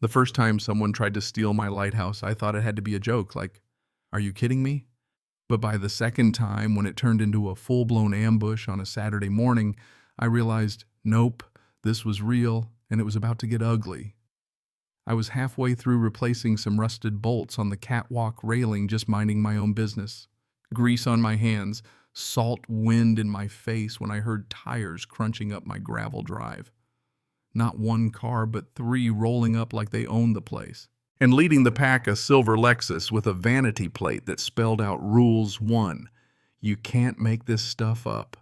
The first time someone tried to steal my lighthouse, I thought it had to be a joke, like, are you kidding me? But by the second time, when it turned into a full-blown ambush on a Saturday morning, I realized, nope, this was real, and it was about to get ugly. I was halfway through replacing some rusted bolts on the catwalk railing, just minding my own business. Grease on my hands, salt wind in my face when I heard tires crunching up my gravel drive. Not one car, but three rolling up like they owned the place. And leading the pack, a silver Lexus with a vanity plate that spelled out Rules 1. You can't make this stuff up.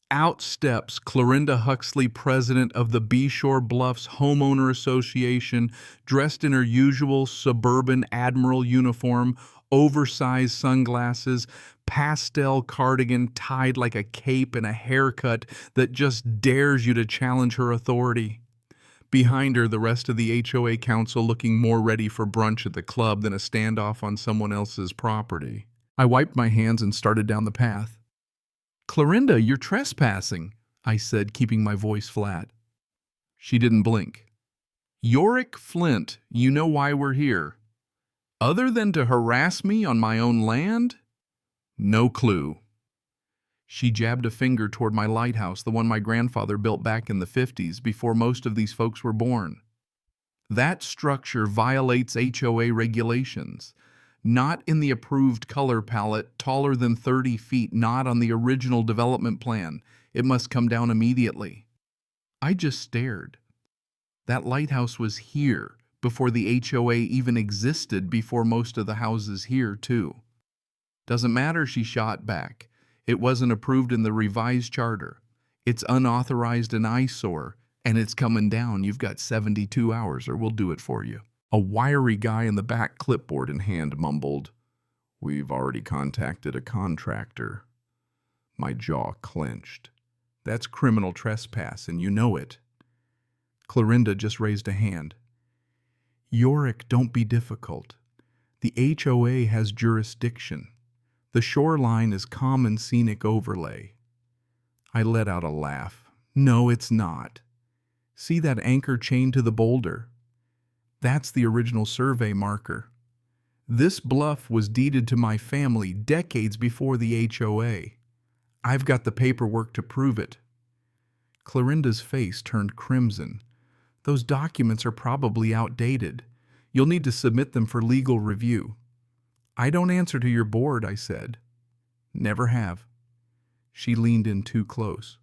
Out steps Clorinda Huxley, president of the Beeshore Bluffs Homeowner Association, dressed in her usual suburban admiral uniform, oversized sunglasses, pastel cardigan tied like a cape, and a haircut that just dares you to challenge her authority. Behind her, the rest of the HOA council looking more ready for brunch at the club than a standoff on someone else's property. I wiped my hands and started down the path. "Clorinda, you're trespassing," I said, keeping my voice flat. She didn't blink. "Yorick Flint, you know why we're here. Other than to harass me on my own land?" "No clue." She jabbed a finger toward my lighthouse, the one my grandfather built back in the 50s, before most of these folks were born. "That structure violates HOA regulations. Not in the approved color palette, taller than 30 feet, not on the original development plan. It must come down immediately." I just stared. That lighthouse was here before the HOA even existed, before most of the houses here, too. "Doesn't matter," she shot back. "It wasn't approved in the revised charter. It's unauthorized and eyesore, and it's coming down. You've got 72 hours or we'll do it for you." A wiry guy in the back, clipboard in hand, mumbled, "We've already contacted a contractor." My jaw clenched. That's criminal trespass, and you know it. Clorinda just raised a hand. "Yorick, don't be difficult. The HOA has jurisdiction. The shoreline is common scenic overlay." I let out a laugh. "No, it's not. See that anchor chained to the boulder? That's the original survey marker. This bluff was deeded to my family decades before the HOA. I've got the paperwork to prove it." Clorinda's face turned crimson. "Those documents are probably outdated. You'll need to submit them for legal review." "I don't answer to your board," I said. "Never have." She leaned in too close.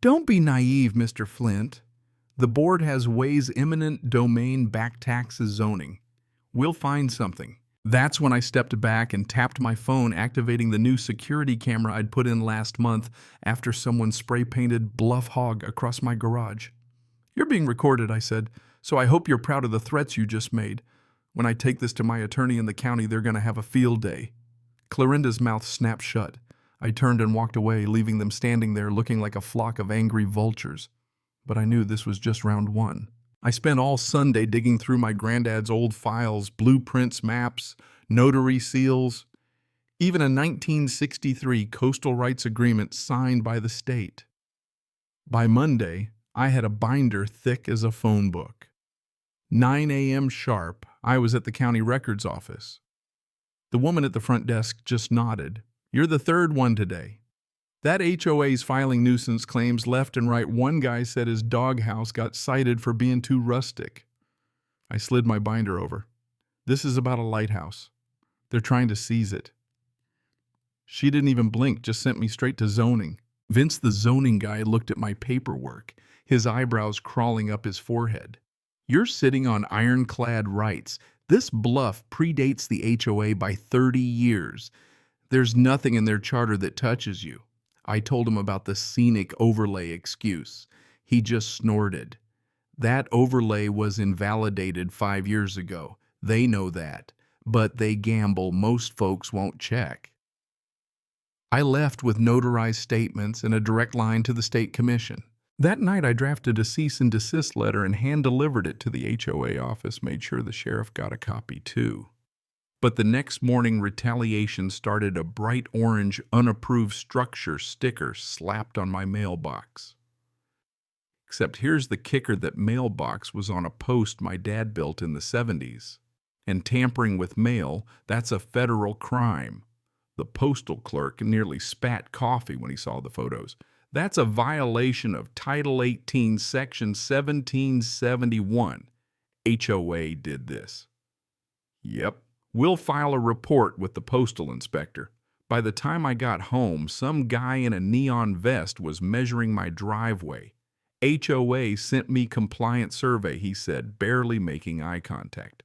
"Don't be naive, Mr. Flint. The board has ways eminent domain back taxes zoning. We'll find something." That's when I stepped back and tapped my phone, activating the new security camera I'd put in last month after someone spray-painted "Bluff Hog" across my garage. "You're being recorded," I said, "so I hope you're proud of the threats you just made. When I take this to my attorney in the county, they're going to have a field day." Clorinda's mouth snapped shut. I turned and walked away, leaving them standing there looking like a flock of angry vultures. But I knew this was just round one. I spent all Sunday digging through my granddad's old files, blueprints, maps, notary seals, even a 1963 coastal rights agreement signed by the state. By Monday, I had a binder thick as a phone book. 9 a.m. sharp, I was at the county records office. The woman at the front desk just nodded. "You're the third one today. That HOA's filing nuisance claims left and right. One guy said his doghouse got cited for being too rustic." I slid my binder over. "This is about a lighthouse. They're trying to seize it." She didn't even blink, just sent me straight to zoning. Vince, the zoning guy, looked at my paperwork, his eyebrows crawling up his forehead. "You're sitting on ironclad rights. This bluff predates the HOA by 30 years. There's nothing in their charter that touches you." I told him about the scenic overlay excuse. He just snorted. "That overlay was invalidated 5 years ago. They know that. But they gamble. Most folks won't check." I left with notarized statements and a direct line to the state commission. That night I drafted a cease and desist letter and hand-delivered it to the HOA office, made sure the sheriff got a copy too. But the next morning, retaliation started. A bright orange, unapproved structure sticker slapped on my mailbox. Except here's the kicker: that mailbox was on a post my dad built in the 70s. And tampering with mail, that's a federal crime. The postal clerk nearly spat coffee when he saw the photos. That's a violation of Title 18, Section 1771. HOA did this. Yep. We'll file a report with the postal inspector. By the time I got home, some guy in a neon vest was measuring my driveway. HOA sent me compliant survey, he said, barely making eye contact.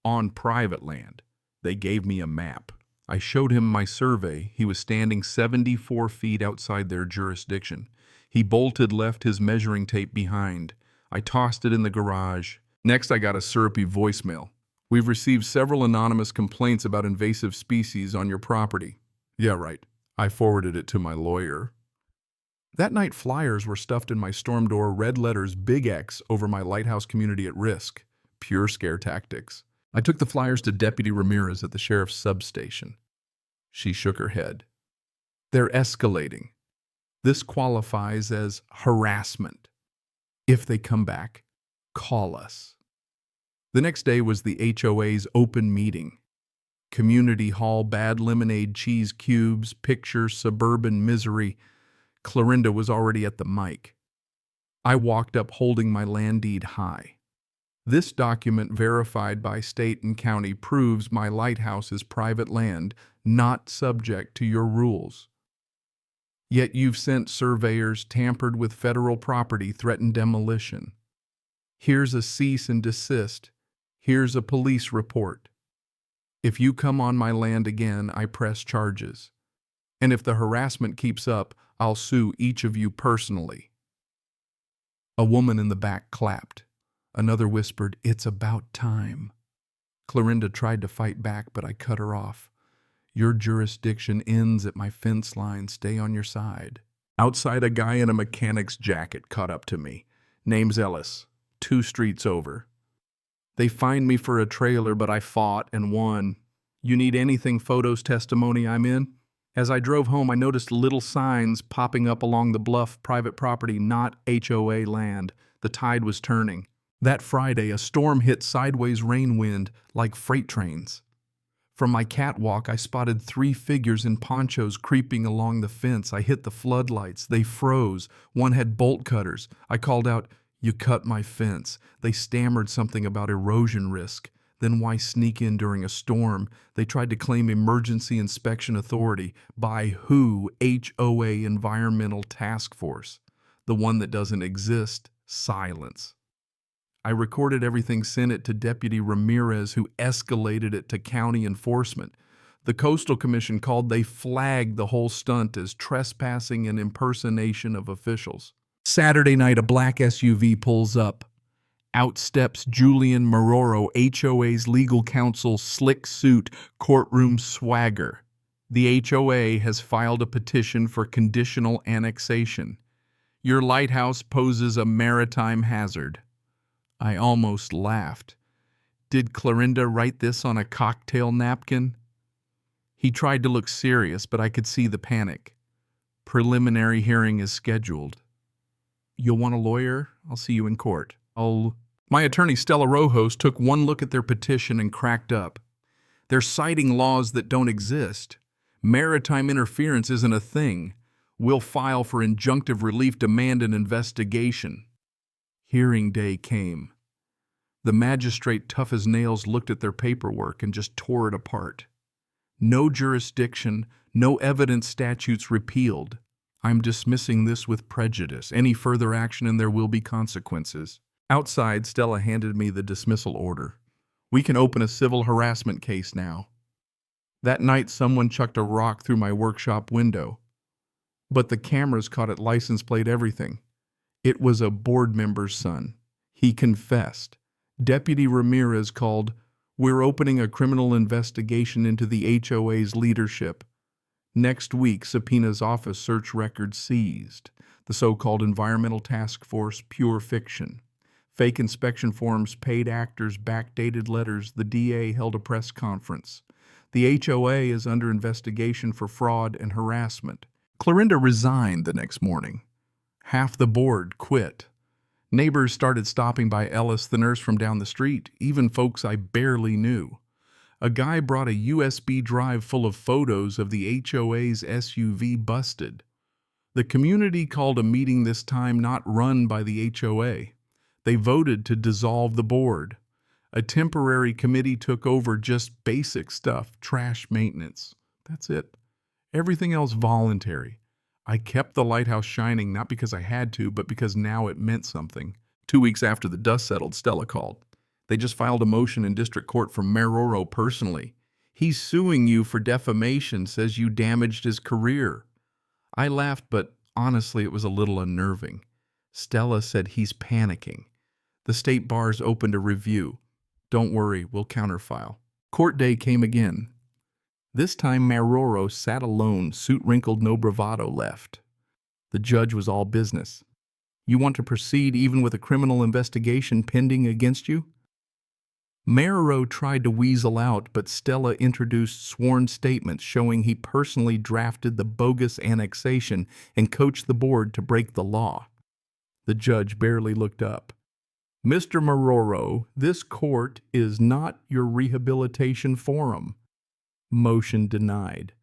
On private land. They gave me a map. I showed him my survey. He was standing 74 feet outside their jurisdiction. He bolted, left his measuring tape behind. I tossed it in the garage. Next, I got a syrupy voicemail. We've received several anonymous complaints about invasive species on your property. Yeah, right. I forwarded it to my lawyer. That night, flyers were stuffed in my storm door, red letters, big X over my Lighthouse community at risk. Pure scare tactics. I took the flyers to Deputy Ramirez at the sheriff's substation. She shook her head. They're escalating. This qualifies as harassment. If they come back, call us. The next day was the HOA's open meeting. Community hall, bad lemonade, cheese cubes, pictures, suburban misery. Clorinda was already at the mic. I walked up holding my land deed high. This document, verified by state and county, proves my lighthouse is private land, not subject to your rules. Yet you've sent surveyors, tampered with federal property, threatened demolition. Here's a cease and desist. Here's a police report. If you come on my land again, I press charges. And if the harassment keeps up, I'll sue each of you personally. A woman in the back clapped. Another whispered, "It's about time." Clorinda tried to fight back, but I cut her off. Your jurisdiction ends at my fence line. Stay on your side. Outside, a guy in a mechanic's jacket caught up to me. Name's Ellis, 2 streets over. They fined me for a trailer, but I fought and won. You need anything, photos, testimony, I'm in? As I drove home, I noticed little signs popping up along the bluff, private property, not HOA land. The tide was turning. That Friday, a storm hit sideways rain wind like freight trains. From my catwalk, I spotted 3 figures in ponchos creeping along the fence. I hit the floodlights. They froze. One had bolt cutters. I called out, "You cut my fence." They stammered something about erosion risk. Then why sneak in during a storm? They tried to claim emergency inspection authority. By who? HOA Environmental Task Force. The one that doesn't exist. Silence. I recorded everything, sent it to Deputy Ramirez, who escalated it to county enforcement. The Coastal Commission called. They flagged the whole stunt as trespassing and impersonation of officials. Saturday night, a black SUV pulls up. Out steps Julian Maroro, HOA's legal counsel, slick suit, courtroom swagger. The HOA has filed a petition for conditional annexation. Your lighthouse poses a maritime hazard. I almost laughed. Did Clorinda write this on a cocktail napkin? He tried to look serious, but I could see the panic. Preliminary hearing is scheduled. You'll want a lawyer? I'll see you in court. My attorney, Stella Rojos, took one look at their petition and cracked up. They're citing laws that don't exist. Maritime interference isn't a thing. We'll file for injunctive relief, demand an investigation. Hearing day came. The magistrate, tough as nails, looked at their paperwork and just tore it apart. No jurisdiction, no evidence, statutes repealed. I'm dismissing this with prejudice. Any further action and there will be consequences. Outside, Stella handed me the dismissal order. We can open a civil harassment case now. That night, someone chucked a rock through my workshop window. But the cameras caught it, license plate, everything. It was a board member's son. He confessed. Deputy Ramirez called. We're opening a criminal investigation into the HOA's leadership. Next week, subpoenas, office search records seized. The so-called Environmental Task Force, pure fiction. Fake inspection forms, paid actors, backdated letters. The DA held a press conference. The HOA is under investigation for fraud and harassment. Clorinda resigned the next morning. Half the board quit. Neighbors started stopping by Ellis, the nurse from down the street, even folks I barely knew. A guy brought a USB drive full of photos of the HOA's SUV busted. The community called a meeting this time not run by the HOA. They voted to dissolve the board. A temporary committee took over just basic stuff, trash maintenance. That's it. Everything else voluntary. I kept the lighthouse shining not because I had to, but because now it meant something. 2 weeks after the dust settled, Stella called. They just filed a motion in district court from Marrero personally. He's suing you for defamation, says you damaged his career. I laughed, but honestly it was a little unnerving. Stella said he's panicking. The state bar's opened a review. Don't worry, we'll counterfile. Court day came again. This time Marrero sat alone, suit wrinkled, no bravado left. The judge was all business. You want to proceed even with a criminal investigation pending against you? Marrero tried to weasel out, but Stella introduced sworn statements showing he personally drafted the bogus annexation and coached the board to break the law. The judge barely looked up. Mr. Marrero, this court is not your rehabilitation forum. Motion denied.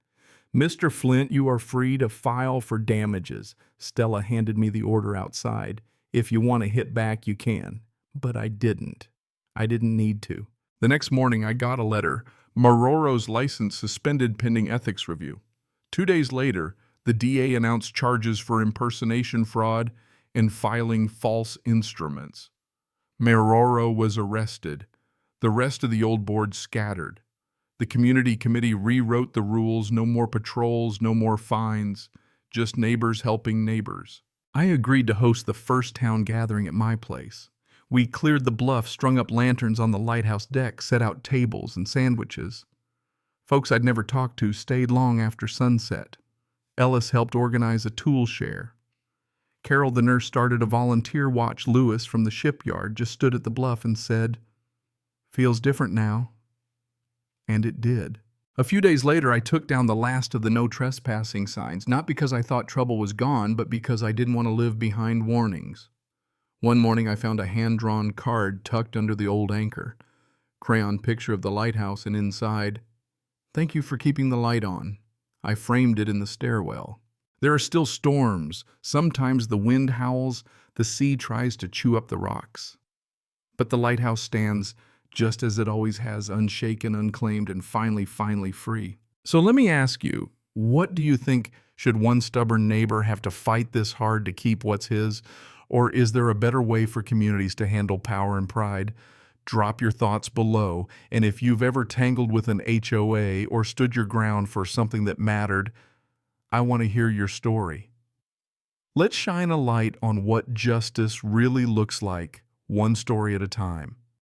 Mr. Flint, you are free to file for damages. Stella handed me the order outside. If you want to hit back, you can. But I didn't. I didn't need to. The next morning, I got a letter. Marrero's license suspended pending ethics review. 2 days later, the DA announced charges for impersonation fraud and filing false instruments. Marrero was arrested. The rest of the old board scattered. The community committee rewrote the rules, no more patrols, no more fines, just neighbors helping neighbors. I agreed to host the first town gathering at my place. We cleared the bluff, strung up lanterns on the lighthouse deck, set out tables and sandwiches. Folks I'd never talked to stayed long after sunset. Ellis helped organize a tool share. Carol, the nurse, started a volunteer watch. Lewis from the shipyard just stood at the bluff and said, "Feels different now." And it did. A few days later, I took down the last of the no trespassing signs, not because I thought trouble was gone, but because I didn't want to live behind warnings. One morning, I found a hand-drawn card tucked under the old anchor. Crayon picture of the lighthouse, and inside, "Thank you for keeping the light on." I framed it in the stairwell. There are still storms. Sometimes the wind howls, the sea tries to chew up the rocks. But the lighthouse stands just as it always has, unshaken, unclaimed, and finally free. So let me ask you, what do you think? Should one stubborn neighbor have to fight this hard to keep what's his? Or is there a better way for communities to handle power and pride? Drop your thoughts below, and if you've ever tangled with an HOA or stood your ground for something that mattered, I want to hear your story. Let's shine a light on what justice really looks like, one story at a time.